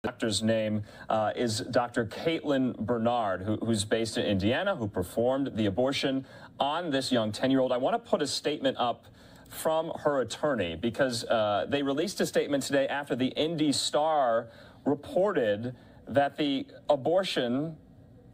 Doctor's name is Dr. Caitlin Bernard, who's based in Indiana, who performed the abortion on this young 10-year-old. I want to put a statement up from her attorney because they released a statement today after the Indy Star reported that the abortion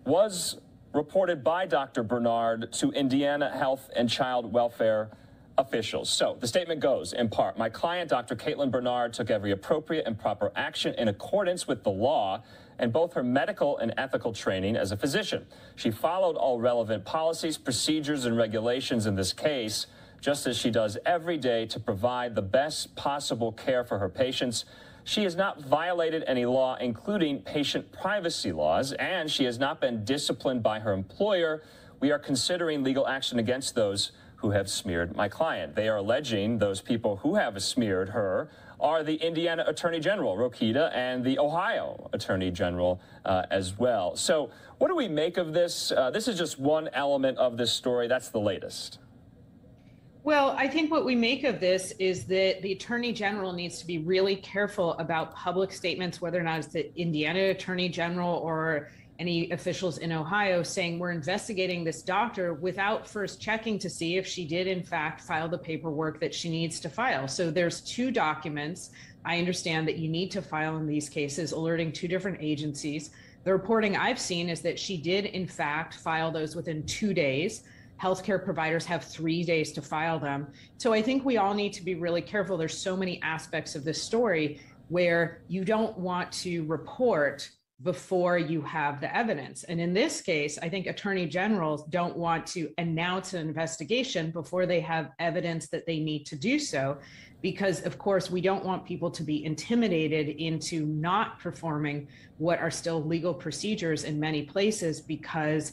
was reported by Dr. Bernard to Indiana Health and Child Welfare officials. So the statement goes, in part, my client, Dr. Caitlin Bernard, took every appropriate and proper action in accordance with the law and both her medical and ethical training as a physician. She followed all relevant policies, procedures, and regulations in this case, just as she does every day to provide the best possible care for her patients. She has not violated any law, including patient privacy laws, and she has not been disciplined by her employer. We are considering legal action against those who have smeared my client. They are alleging those people who have smeared her are the Indiana Attorney General, Rokita, and the Ohio Attorney General as well. So what do we make of this? This is just one element of this story. That's the latest. Well, I think what we make of this is that the Attorney General needs to be really careful about public statements, whether or not it's the Indiana Attorney General or any officials in Ohio saying we're investigating this doctor without first checking to see if she did in fact file the paperwork that she needs to file. So there's two documents I understand that you need to file in these cases, alerting two different agencies. The reporting I've seen is that she did in fact file those within 2 days. Healthcare providers have 3 days to file them. So I think we all need to be really careful. There's so many aspects of this story where you don't want to report before you have the evidence. And in this case, I think attorney generals don't want to announce an investigation before they have evidence that they need to do so, because of course we don't want people to be intimidated into not performing what are still legal procedures in many places because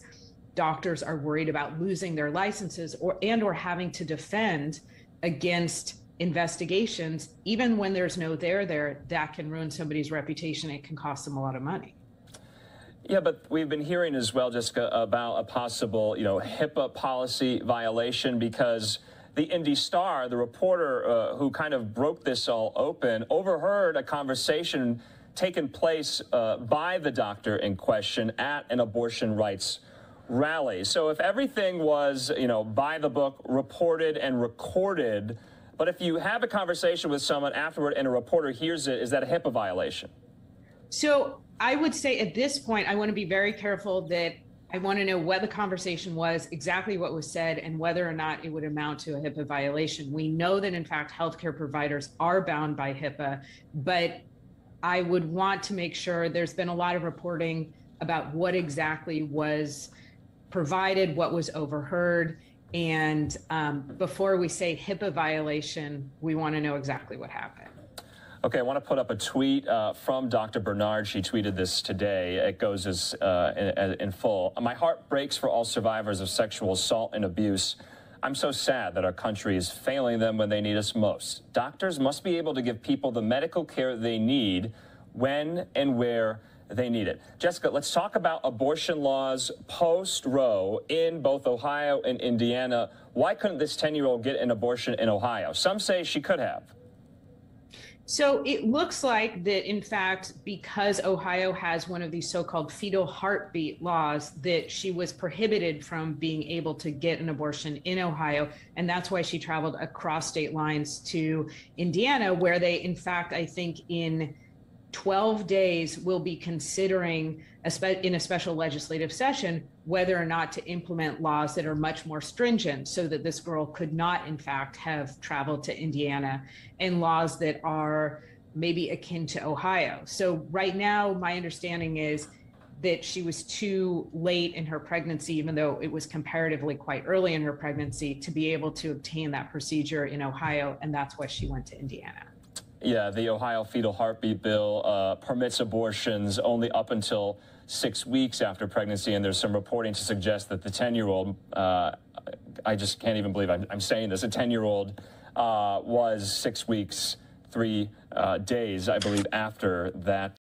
doctors are worried about losing their licenses or having to defend against investigations. Even when there's no there, that can ruin somebody's reputation. It can cost them a lot of money. Yeah, but we've been hearing as well, Jessica, about a possible, HIPAA policy violation because the Indy Star, the reporter who kind of broke this all open, overheard a conversation taken place by the doctor in question at an abortion rights rally. So if everything was, by the book, reported and recorded, but if you have a conversation with someone afterward and a reporter hears it, is that a HIPAA violation? So I would say at this point, I want to be very careful that I want to know what the conversation was, exactly what was said, and whether or not it would amount to a HIPAA violation. We know that, in fact, healthcare providers are bound by HIPAA, but I would want to make sure there's been a lot of reporting about what exactly was provided, what was overheard. And before we say HIPAA violation, we want to know exactly what happened. Okay, I want to put up a tweet from Dr. Bernard. She tweeted this today. It goes as in full. My heart breaks for all survivors of sexual assault and abuse. I'm so sad that our country is failing them when they need us most. Doctors must be able to give people the medical care they need when and where they need it. Jessica, let's talk about abortion laws post-Roe in both Ohio and Indiana. Why couldn't this 10-year-old get an abortion in Ohio? Some say she could have. So it looks like that, in fact, because Ohio has one of these so-called fetal heartbeat laws, that she was prohibited from being able to get an abortion in Ohio. And that's why she traveled across state lines to Indiana, where they, in fact, I think in 12 days will be considering in a special legislative session whether or not to implement laws that are much more stringent so that this girl could not in fact have traveled to Indiana, and laws that are maybe akin to Ohio. So right now my understanding is that she was too late in her pregnancy, even though it was comparatively quite early in her pregnancy, to be able to obtain that procedure in Ohio, and that's why she went to Indiana. Yeah, the Ohio fetal heartbeat bill permits abortions only up until 6 weeks after pregnancy, and there's some reporting to suggest that the 10-year-old, I just can't even believe I'm saying this, a 10-year-old was 6 weeks, 3 days, I believe, after that